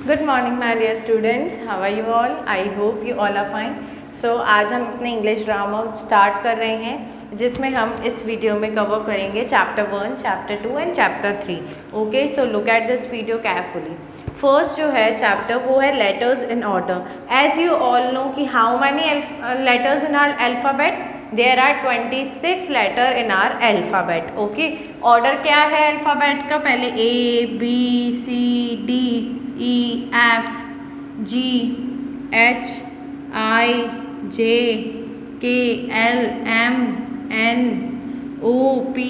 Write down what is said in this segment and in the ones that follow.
Good morning my dear students, how are you all? I hope you all are fine. So आज हम अपने English grammar start कर रहे हैं, जिसमें हम इस वीडियो में कवर करेंगे chapter 1, chapter 2 and chapter 3। Okay, so look at this video carefully. First जो है चैप्टर वो है letters in order. As you all know कि how many letters in our alphabet? There are 26 letter in our alphabet. Okay, order क्या है alphabet का? पहले A B C D E, F, G, H, I, J, K, L, M, N, O, P,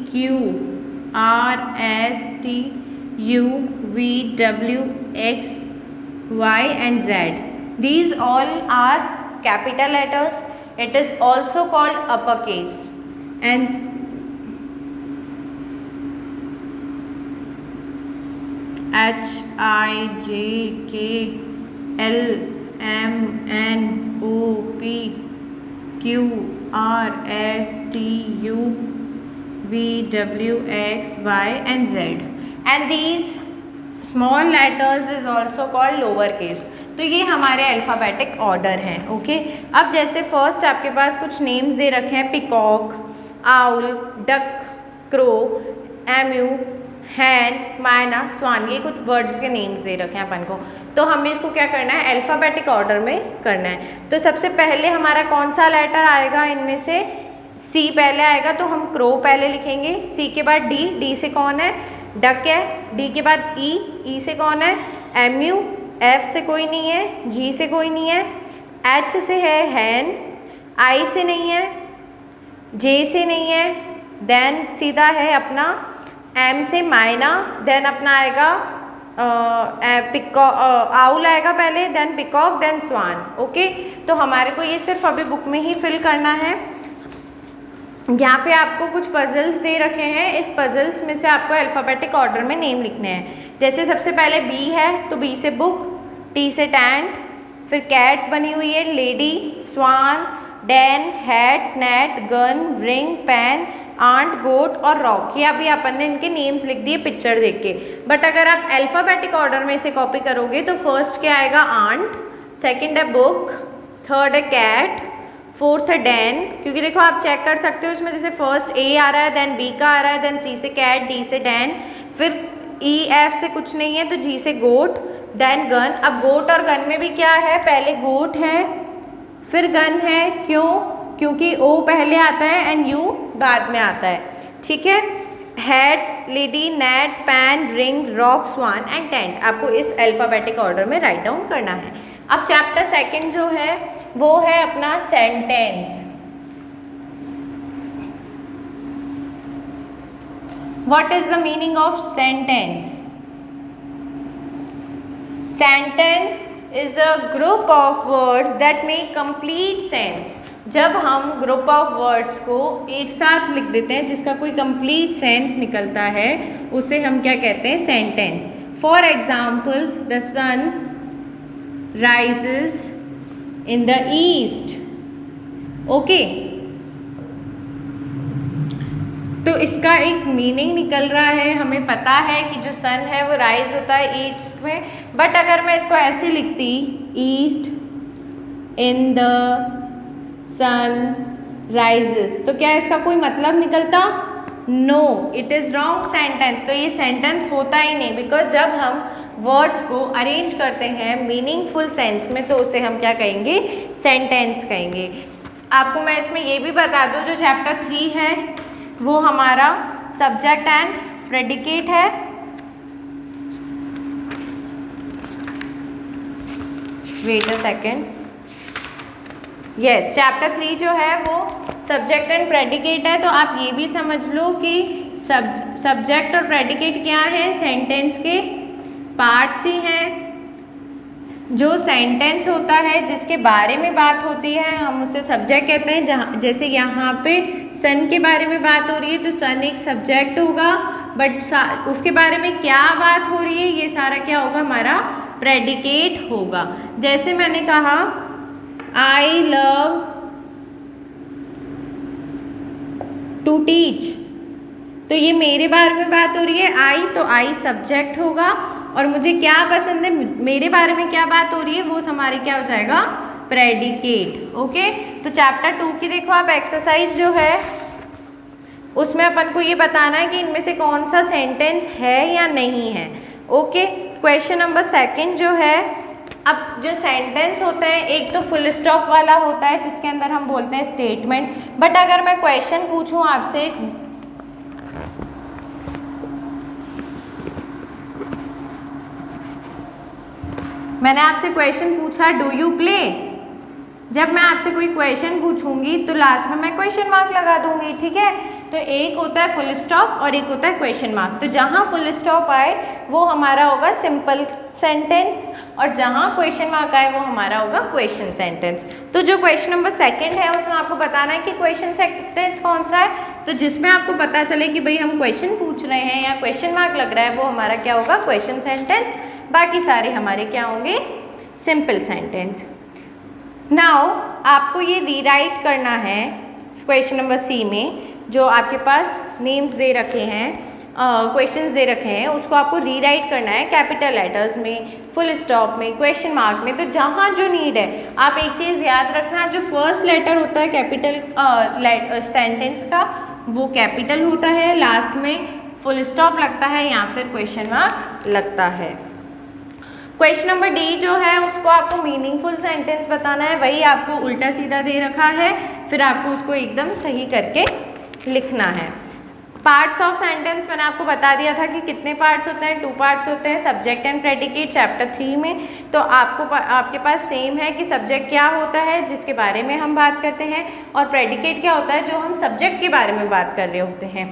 Q, R, S, T, U, V, W, X, Y and Z. These all are capital letters. It is also called uppercase. And H, I, J, K, L, M, N, O, P, Q, R, S, T, U, V, W, X, Y and Z. And these small letters is also called lower case. तो ये हमारे alphabetic order हैं। Okay, अब जैसे first आपके पास कुछ names दे रखे हैं, पिकॉक, आउल, डक, क्रो, एम्यू, हैन, मायना, स्वान, ये कुछ बर्ड्स के नेम्स दे रखे हैं अपन को। तो हमें इसको क्या करना है? अल्फ़ाबेटिक ऑर्डर में करना है। तो सबसे पहले हमारा कौन सा लेटर आएगा इनमें से? सी पहले आएगा, तो हम क्रो पहले लिखेंगे। सी के बाद डी, डी से कौन है? डक है। डी के बाद ई, ई से कौन है? एम्यू, एफ से कोई नहीं है, जी से कोई नहीं है, एच से है हैन, आई से नहीं है, जे से नहीं है, देन सीधा है अपना एम से मायना, देन अपना आएगा आउल आएगा पहले, देन पिकॉक, देन स्वान। ओके, तो हमारे को ये सिर्फ अभी बुक में ही फिल करना है। यहाँ पे आपको कुछ पजल्स दे रखे हैं, इस पजल्स में से आपको अल्फ़ाबेटिक ऑर्डर में नेम लिखने हैं। जैसे सबसे पहले बी है, तो बी से बुक, टी से टैंट, फिर कैट बनी हुई है, lady, swan, den, hat, net, gun, ring, pan, ant, goat और रॉक। ये अभी अपन ने इनके नेम्स लिख दिए पिक्चर देख के। बट अगर आप अल्फ़ाबेटिक ऑर्डर में से कॉपी करोगे तो फर्स्ट क्या आएगा? आंट, सेकंड है बुक, थर्ड है कैट, फोर्थ है डैन, क्योंकि देखो आप चेक कर सकते हो इसमें, जैसे फर्स्ट ए आ रहा है, देन बी का आ रहा है, देन सी से कैट, डी से डैन, फिर ई एफ से कुछ नहीं है तो जी से गोट, देन गन। अब गोट और गन में भी क्या है? पहले गोट है फिर गन है। क्यों? क्योंकि ओ पहले आता है एंड यू बाद में आता है। ठीक है, hat, lady, net, pan, ring, rock, swan and tent आपको इस अल्फ़ाबेटिक ऑर्डर में राइट डाउन करना है। अब चैप्टर सेकंड जो है वो है अपना sentence. What is the meaning of sentence? Sentence is a group of words that make complete sense। जब हम ग्रुप ऑफ वर्ड्स को एक साथ लिख देते हैं जिसका कोई कंप्लीट सेंस निकलता है, उसे हम क्या कहते हैं? Sentence. For example, the sun rises in the east. Okay, तो इसका एक मीनिंग निकल रहा है, हमें पता है कि जो सन है वो राइज होता है ईस्ट में। बट अगर मैं इसको ऐसे लिखती, east in the sun rises, तो क्या इसका कोई मतलब निकलता? No, it is wrong sentence. तो ये सेंटेंस होता ही नहीं, बिकॉज जब हम वर्ड्स को अरेंज करते हैं मीनिंगफुल सेंस में तो उसे हम क्या कहेंगे? सेंटेंस कहेंगे। आपको मैं इसमें ये भी बता दूँ, जो चैप्टर 3 है वो हमारा सब्जेक्ट एंड प्रेडिकेट है। Wait a second, yes, chapter 3 जो है वो सब्जेक्ट एंड प्रेडिकेट है। तो आप ये भी समझ लो कि सब्जेक्ट और प्रेडिकेट क्या है? सेंटेंस के पार्ट्स ही हैं। जो सेंटेंस होता है जिसके बारे में बात होती है हम उसे सब्जेक्ट कहते हैं। जहाँ जैसे यहाँ पे सन के बारे में बात हो रही है तो सन एक सब्जेक्ट होगा, बट उसके बारे में क्या बात हो रही है ये सारा क्या होगा? हमारा प्रेडिकेट होगा। जैसे मैंने कहा आई लव टू टीच, तो ये मेरे बारे में बात हो रही है। आई, तो आई सब्जेक्ट होगा और मुझे क्या पसंद है, मेरे बारे में क्या बात हो रही है, वो हमारे क्या हो जाएगा, प्रेडिकेट। ओके, तो चैप्टर 2 की देखो आप एक्सरसाइज जो है उसमें अपन को ये बताना है कि इनमें से कौन सा सेंटेंस है या नहीं है। ओके, क्वेश्चन नंबर 2 जो है, अब जो सेंटेंस होते हैं एक तो फुल स्टॉप वाला होता है जिसके अंदर हम बोलते हैं स्टेटमेंट, बट अगर मैं क्वेश्चन पूछूं आपसे, मैंने आपसे क्वेश्चन पूछा डू यू प्ले, जब मैं आपसे कोई क्वेश्चन पूछूंगी तो लास्ट में मैं क्वेश्चन मार्क लगा दूंगी, ठीक है। तो एक होता है फुल स्टॉप और एक होता है क्वेश्चन मार्क। तो जहाँ फुल स्टॉप आए वो हमारा होगा सिंपल सेंटेंस और जहाँ क्वेश्चन मार्क आए वो हमारा होगा क्वेश्चन सेंटेंस। तो जो क्वेश्चन नंबर 2 है उसमें आपको बताना है कि क्वेश्चन सेंटेंस कौन सा है, तो जिसमें आपको पता चले कि भाई हम क्वेश्चन पूछ रहे हैं या क्वेश्चन मार्क लग रहा है वो हमारा क्या होगा, क्वेश्चन सेंटेंस। बाकी सारे हमारे क्या होंगे, सिंपल सेंटेंस। नाउ आपको ये रीराइट करना है क्वेश्चन नंबर सी में, जो आपके पास नेम्स दे रखे हैं, क्वेश्चंस दे रखे हैं, उसको आपको रीराइट करना है कैपिटल लेटर्स में, फुल स्टॉप में, क्वेश्चन मार्क में। तो जहाँ जो नीड है, आप एक चीज़ याद रखना, जो फर्स्ट लेटर होता है कैपिटल सेंटेंस का वो कैपिटल होता है, लास्ट में फुल स्टॉप लगता है या फिर क्वेश्चन मार्क लगता है। क्वेश्चन नंबर डी जो है उसको आपको मीनिंगफुल सेंटेंस बताना है, वही आपको उल्टा सीधा दे रखा है, फिर आपको उसको एकदम सही करके लिखना है। पार्ट्स ऑफ सेंटेंस मैंने आपको बता दिया था कि कितने पार्ट्स होते हैं, 2 पार्ट्स होते हैं, सब्जेक्ट एंड प्रेडिकेट चैप्टर 3 में। तो आपके पास सेम है कि सब्जेक्ट क्या होता है जिसके बारे में हम बात करते हैं और प्रेडिकेट क्या होता है जो हम सब्जेक्ट के बारे में बात कर रहे होते हैं।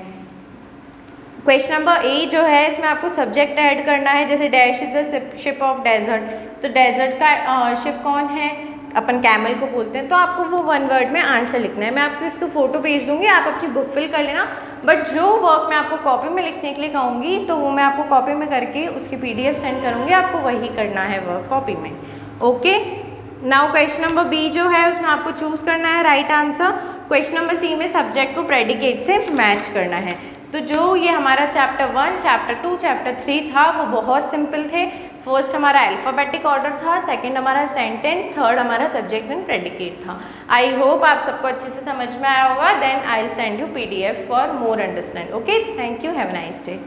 क्वेश्चन नंबर ए जो है इसमें आपको सब्जेक्ट ऐड करना है, जैसे dash is the ship of desert, तो डेजर्ट का शिप कौन है, अपन कैमल को बोलते हैं। तो आपको वो 1 वर्ड में आंसर लिखना है। मैं आपको इसको फोटो भेज दूंगी, आप अपनी बुक फिल कर लेना, बट जो वर्क मैं आपको कॉपी में लिखने के लिए कहूँगी तो वो मैं आपको कॉपी में करके उसकी PDF सेंड करूँगी, आपको वही करना है वर्क कॉपी में। Okay, now question number B जो है उसमें आपको चूज़ करना है right answer. Question number C में सब्जेक्ट को प्रेडिकेट से मैच करना है। तो जो ये हमारा चैप्टर 1, चैप्टर 2, चैप्टर 3 था वो बहुत सिंपल थे। फर्स्ट हमारा अल्फ़ाबेटिक ऑर्डर था, सेकंड हमारा सेंटेंस, थर्ड हमारा सब्जेक्ट एंड प्रेडिकेट था। आई होप आप सबको अच्छे से समझ में आया होगा। Then I will send you PDF for more understand. Okay, thank you, have a nice day.